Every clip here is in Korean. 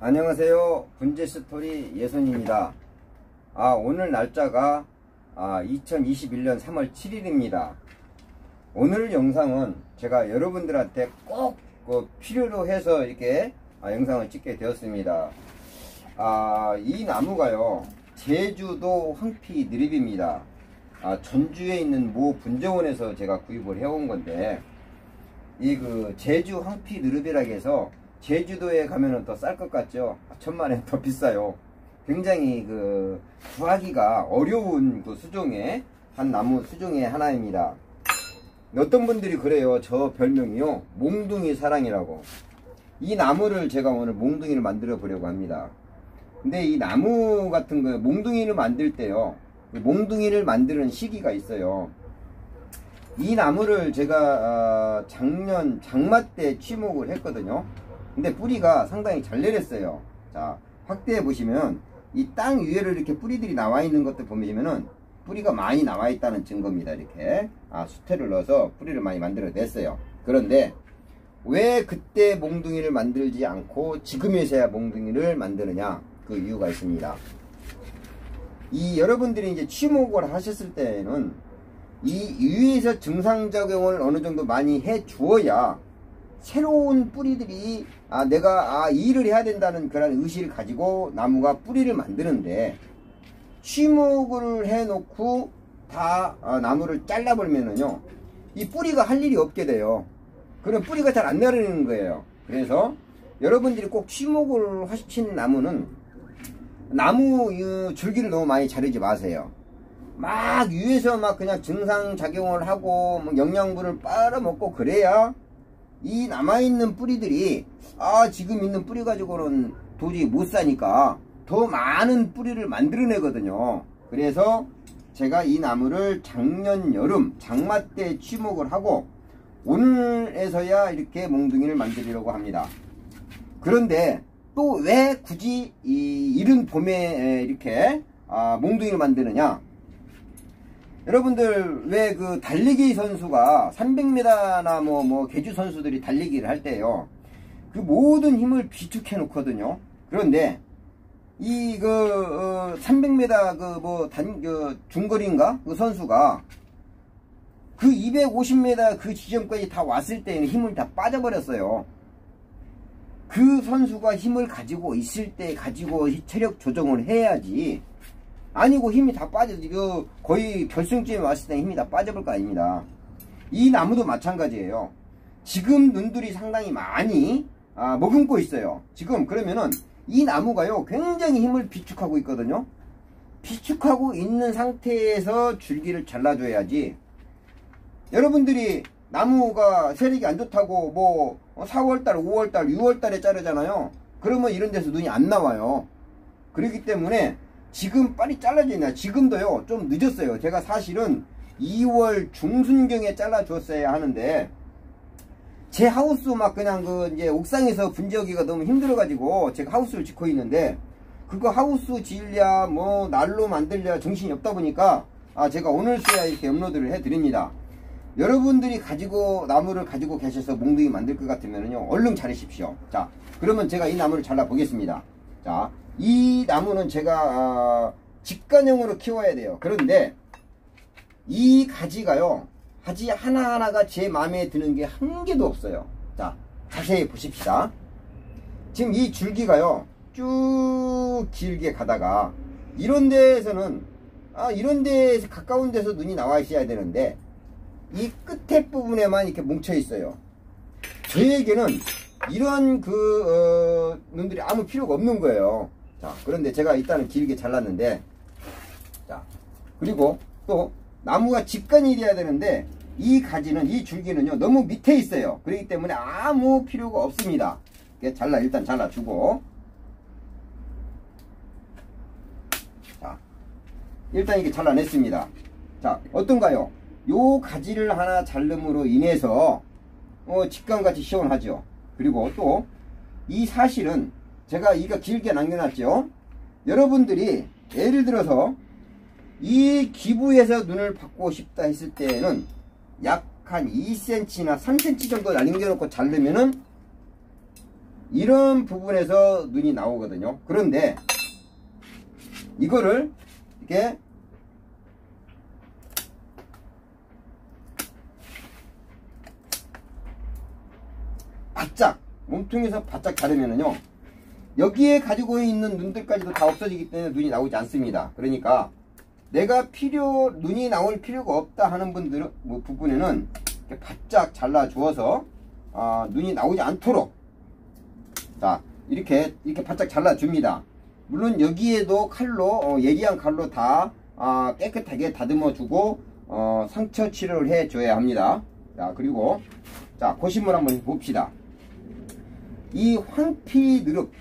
안녕하세요. 분재스토리 예선입니다. 오늘 날짜가 2021년 3월 7일입니다. 오늘 영상은 제가 여러분들한테 꼭 필요로 해서 이렇게 영상을 찍게 되었습니다. 이 나무가요, 제주도 황피 느립입니다. 전주에 있는 모 분정원에서 제가 구입을 해온 건데, 이 제주 황피 느릅이라고 해서 제주도에 가면은 더 쌀 것 같죠? 천만에 더 비싸요. 굉장히 구하기가 어려운 수종의 나무 수종의 하나입니다. 어떤 분들이 그래요. 저 별명이요, 몽둥이 사랑이라고. 이 나무를 제가 오늘 몽둥이를 만들어 보려고 합니다. 근데 이 나무 같은 거 몽둥이를 만들 때요, 몽둥이를 만드는 시기가 있어요. 이 나무를 제가 작년 장마 때 취목을 했거든요. 근데 뿌리가 상당히 잘 내렸어요. 자, 확대해 보시면 이 땅 위에로 이렇게 뿌리들이 나와 있는 것들 보시면은 뿌리가 많이 나와 있다는 증거입니다. 이렇게 수태를 넣어서 뿌리를 많이 만들어 냈어요. 그런데 왜 그때 몽둥이를 만들지 않고 지금에서야 몽둥이를 만드느냐, 그 이유가 있습니다. 여러분들이 이제 취목을 하셨을 때는 이 위에서 증상작용을 어느 정도 많이 해 주어야 새로운 뿌리들이 내가 이 일을 해야 된다는 그런 의식을 가지고 나무가 뿌리를 만드는데, 취목을 해 놓고 다 나무를 잘라 버리면은요, 이 뿌리가 할 일이 없게 돼요. 그럼 뿌리가 잘 안 내리는 거예요. 그래서 여러분들이 꼭 취목을 하신 나무는 나무 줄기를 너무 많이 자르지 마세요. 막 위에서 막 그냥 증상작용을 하고 뭐 영양분을 빨아먹고 그래야 이 남아있는 뿌리들이 지금 있는 뿌리 가지고는 도저히 못 사니까 더 많은 뿌리를 만들어내거든요. 그래서 제가 이 나무를 작년 여름 장마 때 취목을 하고 오늘에서야 이렇게 몽둥이를 만들려고 합니다. 그런데 또 왜 굳이 이른 봄에 이렇게 몽둥이를 만드느냐? 여러분들 왜 달리기 선수가 300m나 뭐 계주 선수들이 달리기를 할 때요, 그 모든 힘을 비축해 놓거든요. 그런데 300m 중거리인가 그 선수가 250m 그 지점까지 다 왔을 때는 힘을 다 빠져버렸어요. 그 선수가 힘을 가지고 있을 때 가지고 체력 조정을 해야지, 아니고 힘이 다 빠져서 거의 결승점에 왔을 때 힘이 다 빠져볼 거 아닙니다. 이 나무도 마찬가지예요. 지금 눈들이 상당히 많이 머금고 있어요. 지금 그러면은 이 나무가요, 굉장히 힘을 비축하고 있거든요. 비축하고 있는 상태에서 줄기를 잘라줘야지. 여러분들이 나무가 세력이 안 좋다고 뭐 4월달, 5월달, 6월달에 자르잖아요. 그러면 이런 데서 눈이 안 나와요. 그렇기 때문에 지금 빨리 잘라줘야 돼요. 지금도요, 좀 늦었어요. 제가 사실은 2월 중순경에 잘라줬어야 하는데, 제 하우스 막 그냥 이제 옥상에서 분재하기가 너무 힘들어가지고 제가 하우스를 짓고 있는데, 그거 하우스 지으랴 뭐 날로 만들랴 정신이 없다 보니까 제가 오늘서야 이렇게 업로드를 해드립니다. 여러분들이 나무를 가지고 계셔서 몽둥이 만들 것 같으면요, 얼른 자르십시오. 자, 그러면 제가 이 나무를 잘라 보겠습니다. 자, 이 나무는 제가 직관형으로 키워야 돼요. 그런데 이 가지가요, 가지 하나하나가 제 마음에 드는 게 한 개도 없어요. 자, 자세히 보십시다. 지금 이 줄기가요, 쭉 길게 가다가 이런 데에서는 이런 데에서 가까운 데서 눈이 나와 있어야 되는데, 이 끝에 부분에만 이렇게 뭉쳐 있어요. 저에게는 이런 눈들이 아무 필요가 없는 거예요. 자, 그런데 제가 일단은 길게 잘랐는데, 자, 그리고 또 나무가 직관이 돼야 되는데, 이 가지는, 이 줄기는요, 너무 밑에 있어요. 그렇기 때문에 아무 필요가 없습니다. 일단 잘라주고, 자, 일단 이렇게 잘라냈습니다. 자, 어떤가요? 요 가지를 하나 자름으로 인해서 직관같이 시원하죠. 그리고 또 이 사실은 제가 이거 길게 남겨놨죠. 여러분들이 예를 들어서 이 기부에서 눈을 받고 싶다 했을 때는 약 한 2cm나 3cm 정도 남겨놓고 자르면은 이런 부분에서 눈이 나오거든요. 그런데 이거를 이렇게 바짝 몸통에서 바짝 자르면은요, 여기에 가지고 있는 눈들까지도 다 없어지기 때문에 눈이 나오지 않습니다. 그러니까 내가 눈이 나올 필요가 없다 하는 분들은 부분에는 이렇게 바짝 잘라 주어서 눈이 나오지 않도록, 자, 이렇게 바짝 잘라 줍니다. 물론 여기에도 칼로 예리한 칼로 다 깨끗하게 다듬어 주고 상처 치료를 해 줘야 합니다. 자, 그리고 자, 고심을 한번 봅시다. 이 황피느릅,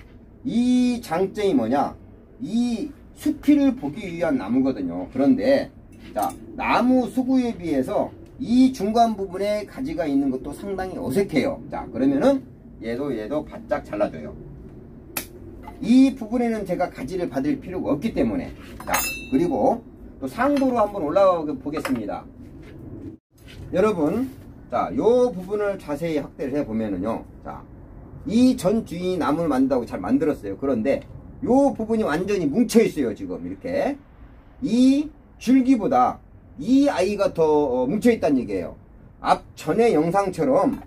이 장점이 뭐냐, 이 수피를 보기 위한 나무거든요. 그런데 자, 나무 수구에 비해서 이 중간 부분에 가지가 있는 것도 상당히 어색해요. 자, 그러면은 얘도 바짝 잘라줘요. 이 부분에는 제가 가지를 받을 필요가 없기 때문에. 자, 그리고 또 상부로 한번 올라가 보겠습니다. 여러분, 자, 요 부분을 자세히 확대를 해 보면은요, 자, 이 전 주인이 나무를 만든다고 잘 만들었어요. 그런데 요 부분이 완전히 뭉쳐 있어요. 지금 이렇게 이 줄기보다 이 아이가 더 뭉쳐 있다는 얘기예요. 전에 영상처럼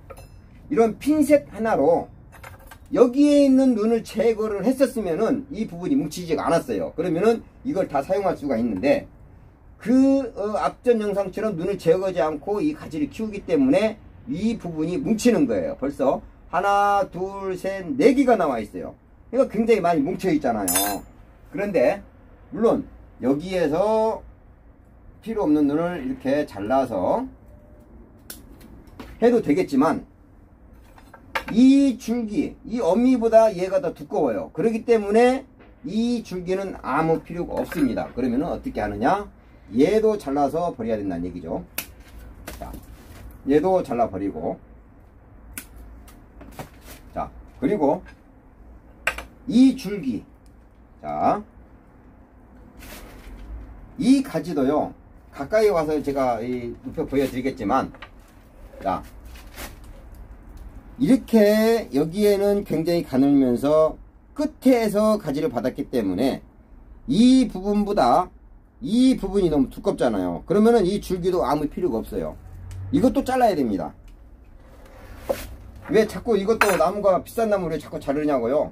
이런 핀셋 하나로 여기에 있는 눈을 제거를 했었으면은 이 부분이 뭉치지가 않았어요. 그러면은 이걸 다 사용할 수가 있는데, 앞전 영상처럼 눈을 제거하지 않고 이 가지를 키우기 때문에 이 부분이 뭉치는 거예요. 벌써 하나, 둘, 셋, 네 개가 나와 있어요. 이거 굉장히 많이 뭉쳐 있잖아요. 그런데 물론 여기에서 필요 없는 눈을 이렇게 잘라서 해도 되겠지만, 이 줄기, 이 어미보다 얘가 더 두꺼워요. 그렇기 때문에 이 줄기는 아무 필요가 없습니다. 그러면 어떻게 하느냐, 얘도 잘라서 버려야 된다는 얘기죠. 자, 얘도 잘라 버리고, 자, 그리고 이 줄기, 자, 이 가지도요, 가까이 와서 제가 눕혀 보여드리겠지만, 자, 이렇게 여기에는 굉장히 가늘면서 끝에서 가지를 받았기 때문에 이 부분보다 이 부분이 너무 두껍잖아요. 그러면은 이 줄기도 아무 필요가 없어요. 이것도 잘라야 됩니다. 왜 자꾸 이것도 나무가 비싼 나무를 자꾸 자르냐고요?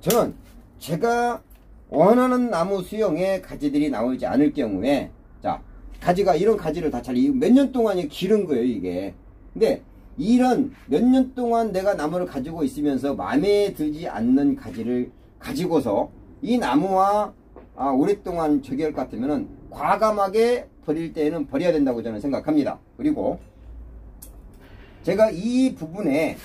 저는 제가 원하는 나무 수영에 가지들이 나오지 않을 경우에, 자, 가지가 이런 가지를 다 몇 년 동안이 기른 거예요, 이게. 근데 이런 몇 년 동안 내가 나무를 가지고 있으면서 마음에 들지 않는 가지를 가지고서 이 나무와 오랫동안 저기할 것 같으면은 과감하게 버릴 때에는 버려야 된다고 저는 생각합니다. 그리고 제가 이 부분에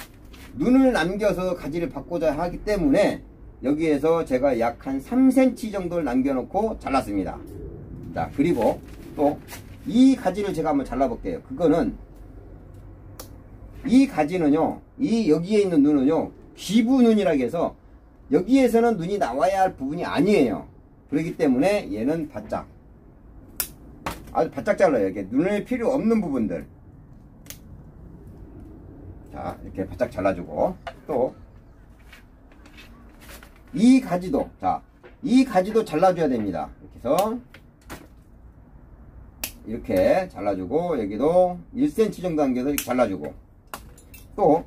눈을 남겨서 가지를 받고자 하기 때문에 여기에서 제가 약 한 3cm 정도를 남겨놓고 잘랐습니다. 자, 그리고 또 이 가지를 제가 한번 잘라볼게요. 그거는, 이 가지는요, 여기에 있는 눈은요, 기부눈이라고 해서 여기에서는 눈이 나와야 할 부분이 아니에요. 그렇기 때문에 얘는 바짝, 아주 바짝 잘라요. 이렇게 눈에 필요 없는 부분들, 자, 이렇게 바짝 잘라주고, 또 이 가지도, 자, 이 가지도 잘라줘야 됩니다. 이렇게 해서 이렇게 잘라주고, 여기도 1cm 정도 남겨서 이렇게 잘라주고, 또,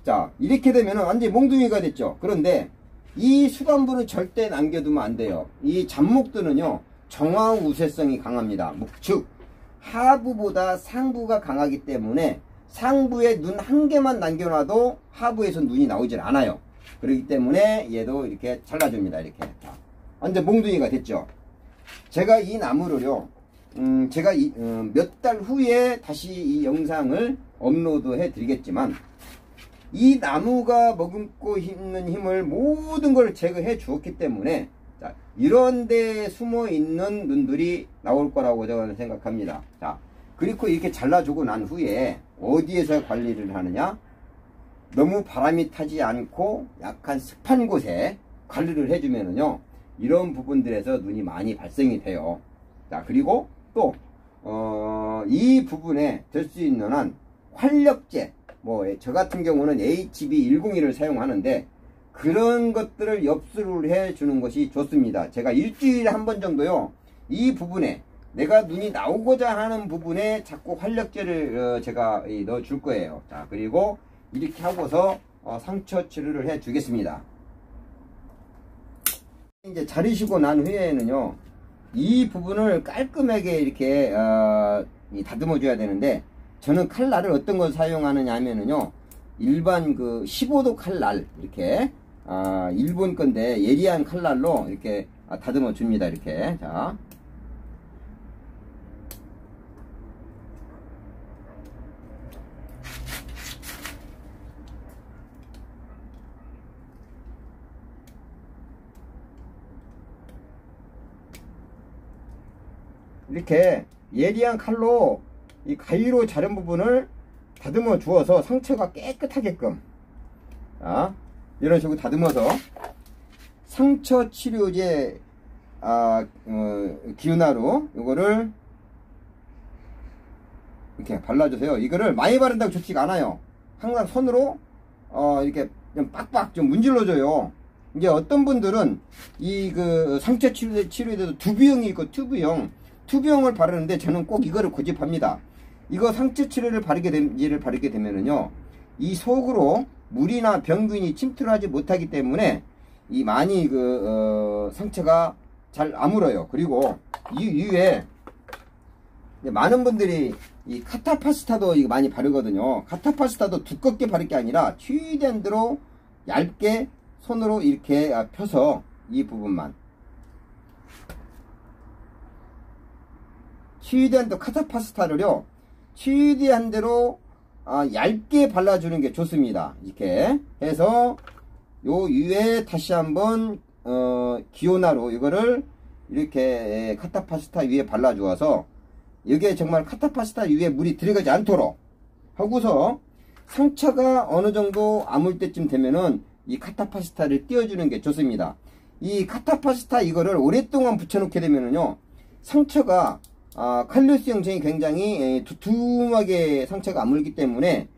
자, 이렇게 되면은 완전히 몽둥이가 됐죠. 그런데 이 수간부는 절대 남겨두면 안 돼요. 이 잡목들은요, 정화우세성이 강합니다. 즉, 하부보다 상부가 강하기 때문에 상부에 눈 한 개만 남겨놔도 하부에서 눈이 나오질 않아요. 그렇기 때문에 얘도 이렇게 잘라줍니다. 이렇게. 자, 완전 몽둥이가 됐죠. 제가 이 나무를요, 제가 몇 달 후에 다시 이 영상을 업로드 해 드리겠지만, 이 나무가 머금고 있는 힘을 모든 걸 제거해 주었기 때문에, 자, 이런 데에 숨어 있는 눈들이 나올 거라고 저는 생각합니다. 자, 그리고 이렇게 잘라주고 난 후에 어디에서 관리를 하느냐, 너무 바람이 타지 않고 약간 습한 곳에 관리를 해주면은요, 이런 부분들에서 눈이 많이 발생이 돼요. 자, 그리고 또 이 부분에 될 수 있는 한 활력제, 뭐 저 같은 경우는 HB101을 사용하는데 그런 것들을 엽수를 해 주는 것이 좋습니다. 제가 일주일에 한 번 정도요, 이 부분에 내가 눈이 나오고자 하는 부분에 자꾸 활력제를 제가 넣어 줄 거예요. 자, 그리고 이렇게 하고서 상처 치료를 해 주겠습니다. 이제 자르시고 난 후에는요, 이 부분을 깔끔하게 이렇게 다듬어 줘야 되는데, 저는 칼날을 어떤 걸 사용하느냐 하면은요, 일반 그 15도 칼날, 이렇게 일본 건데 예리한 칼날로 이렇게 다듬어 줍니다. 이렇게. 자, 이렇게 예리한 칼로 이 가위로 자른 부분을 다듬어 주어서 상처가 깨끗하게끔, 이런 식으로 다듬어서 상처 치료제 기운하루 이거를 이렇게 발라주세요. 이거를 많이 바른다고 좋지가 않아요. 항상 손으로 이렇게 좀 빡빡 좀 문질러줘요. 이제 어떤 분들은 이 그 상처 치료에도 튜브형이 있고 튜브형을 바르는데 저는 꼭 이거를 고집합니다. 이거 상처 치료를 바르게 되면은요, 이 속으로 물이나 병균이 침투하지 못하기 때문에 이 많이 상처가 잘 아물어요. 그리고 이 이후에 많은 분들이 이 카타파스타도 이거 많이 바르거든요. 카타파스타도 두껍게 바를 게 아니라 최대한 대로 얇게 손으로 이렇게 펴서 이 부분만 최대한 더 카타파스타를요, 최대한 대로 얇게 발라주는 게 좋습니다. 이렇게 해서 요 위에 다시 한번 기온하루 이거를 이렇게 카타파스타 위에 발라주어서 이게 정말 카타파스타 위에 물이 들어가지 않도록 하고서 상처가 어느 정도 아물 때쯤 되면은 이 카타파스타를 띄워주는 게 좋습니다. 이 카타파스타 이거를 오랫동안 붙여놓게 되면은요, 상처가 칼로스 형성이 굉장히 두툼하게 상처가 아물기 때문에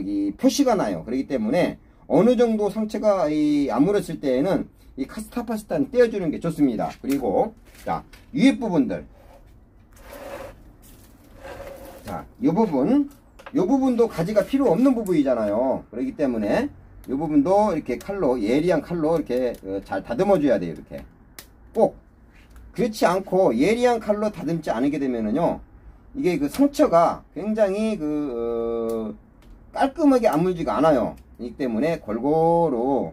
이 표시가 나요. 그렇기 때문에 어느 정도 상처가 아물었을 때에는 이 카타파스타는 떼어주는 게 좋습니다. 그리고 자, 위에 부분들, 자, 이 부분도 가지가 필요 없는 부분이잖아요. 그렇기 때문에 이 부분도 이렇게 칼로, 예리한 칼로 이렇게 잘 다듬어 줘야 돼요. 이렇게 꼭. 그렇지 않고 예리한 칼로 다듬지 않게 되면은요, 이게 그 상처가 굉장히 깔끔하게 아물지가 않아요. 이 때문에 골고루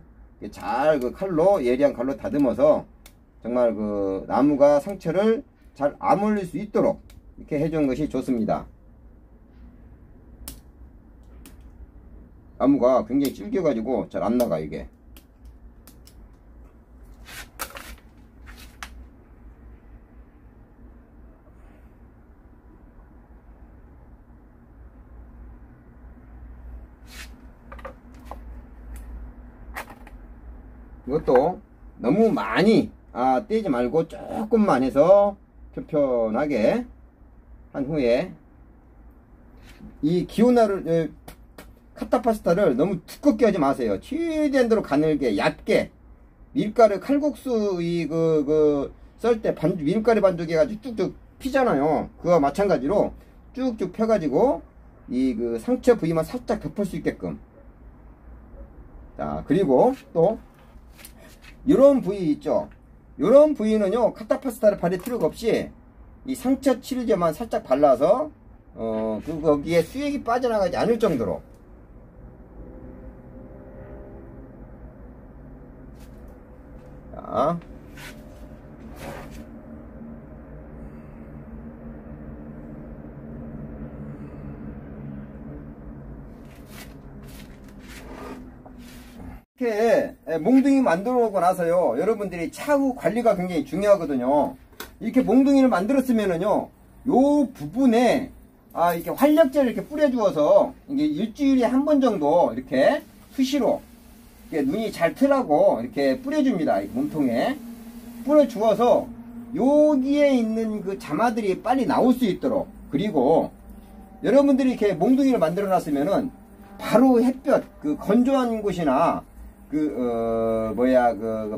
잘 칼로, 예리한 칼로 다듬어서 정말 나무가 상처를 잘 아물릴 수 있도록 이렇게 해주는 것이 좋습니다. 나무가 굉장히 질겨가지고 잘 안 나가, 이게. 이것도 너무 많이 떼지 말고 조금만 해서 편편하게 한 후에 이 기온하루 카타파스타를 너무 두껍게 하지 마세요. 최대한 대로 가늘게 얇게 밀가루 칼국수 썰 때 밀가루 반죽 해가지고 쭉쭉 피잖아요. 그와 마찬가지로 쭉쭉 펴가지고 이 상처 부위만 살짝 덮을 수 있게끔. 자, 그리고 또 이런 부위 있죠. 이런 부위는요, 카타파스타를 바를 필요가 없이 이 상처 치료제만 살짝 발라서 거기에 수액이 빠져나가지 않을 정도로. 자, 이렇게 몽둥이 만들어 놓고 나서요, 여러분들이 차후 관리가 굉장히 중요하거든요. 이렇게 몽둥이를 만들었으면은요, 요 부분에 이렇게 활력제를 이렇게 뿌려 주어서 이게 일주일에 한 번 정도 이렇게 수시로 이렇게 눈이 잘 트라고 이렇게 뿌려 줍니다. 몸통에 뿌려 주어서 여기에 있는 그 자마들이 빨리 나올 수 있도록. 그리고 여러분들이 이렇게 몽둥이를 만들어 놨으면은 바로 햇볕, 그 건조한 곳이나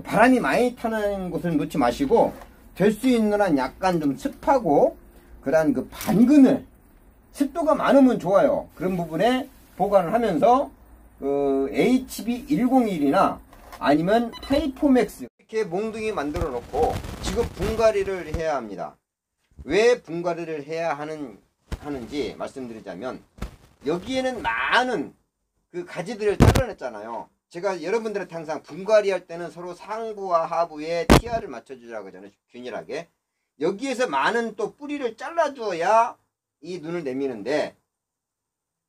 바람이 많이 타는 곳을 놓지 마시고, 될 수 있는 한 약간 좀 습하고, 그다음 그 반그늘, 습도가 많으면 좋아요. 그런 부분에 보관을 하면서, HB101이나 아니면 하이포맥스, 이렇게 몽둥이 만들어 놓고, 지금 분갈이를 해야 합니다. 왜 분갈이를 해야 하는지 말씀드리자면, 여기에는 많은 그 가지들을 잘라냈잖아요. 제가 여러분들한테 항상 분갈이 할 때는 서로 상부와 하부에 TR을 맞춰주라고 하잖아요. 균일하게. 여기에서 많은 또 뿌리를 잘라줘야 이 눈을 내미는데,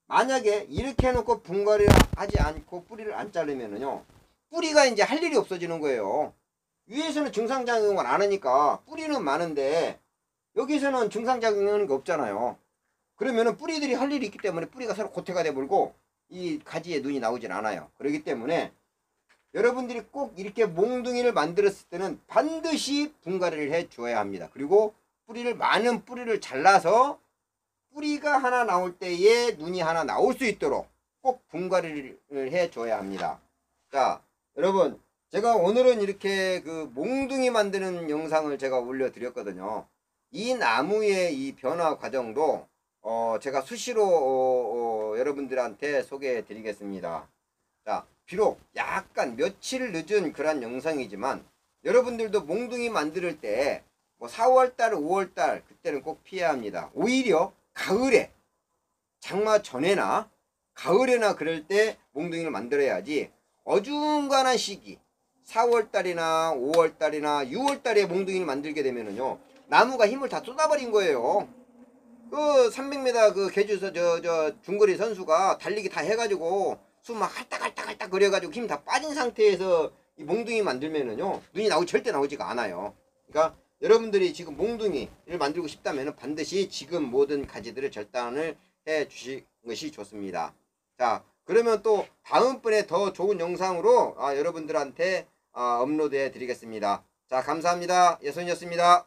만약에 이렇게 해놓고 분갈이를 하지 않고 뿌리를 안 자르면은요, 뿌리가 이제 할 일이 없어지는 거예요. 위에서는 증상작용을 안 하니까 뿌리는 많은데, 여기서는 증상작용이 없잖아요. 그러면은 뿌리들이 할 일이 있기 때문에 뿌리가 서로 고태가 돼버리고 이 가지에 눈이 나오질 않아요. 그렇기 때문에 여러분들이 꼭 이렇게 몽둥이를 만들었을 때는 반드시 분갈이를 해 줘야 합니다. 그리고 많은 뿌리를 잘라서 뿌리가 하나 나올 때에 눈이 하나 나올 수 있도록 꼭 분갈이를 해 줘야 합니다. 자, 여러분, 제가 오늘은 이렇게 그 몽둥이 만드는 영상을 제가 올려드렸거든요. 이 나무의 이 변화 과정도 제가 수시로 여러분들한테 소개해 드리겠습니다. 자, 비록 약간 며칠 늦은 그런 영상이지만 여러분들도 몽둥이 만들 때 뭐 4월달 5월달 그때는 꼭 피해야 합니다. 오히려 가을에, 장마 전에나 가을에나 그럴 때 몽둥이를 만들어야지, 어중간한 시기 4월달이나 5월달이나 6월달에 몽둥이를 만들게 되면은요, 나무가 힘을 다 쏟아버린 거예요. 그 300m 그 계주에서 저 중거리 선수가 달리기 다 해가지고 숨 막 할딱할딱 그래가지고 힘 다 빠진 상태에서 이 몽둥이 만들면은요, 눈이 절대 나오지가 않아요. 그러니까 여러분들이 지금 몽둥이를 만들고 싶다면은 반드시 지금 모든 가지들을 절단을 해 주시는 것이 좋습니다. 자, 그러면 또 다음번에 더 좋은 영상으로 여러분들한테 업로드 해 드리겠습니다. 자, 감사합니다. 예선이었습니다.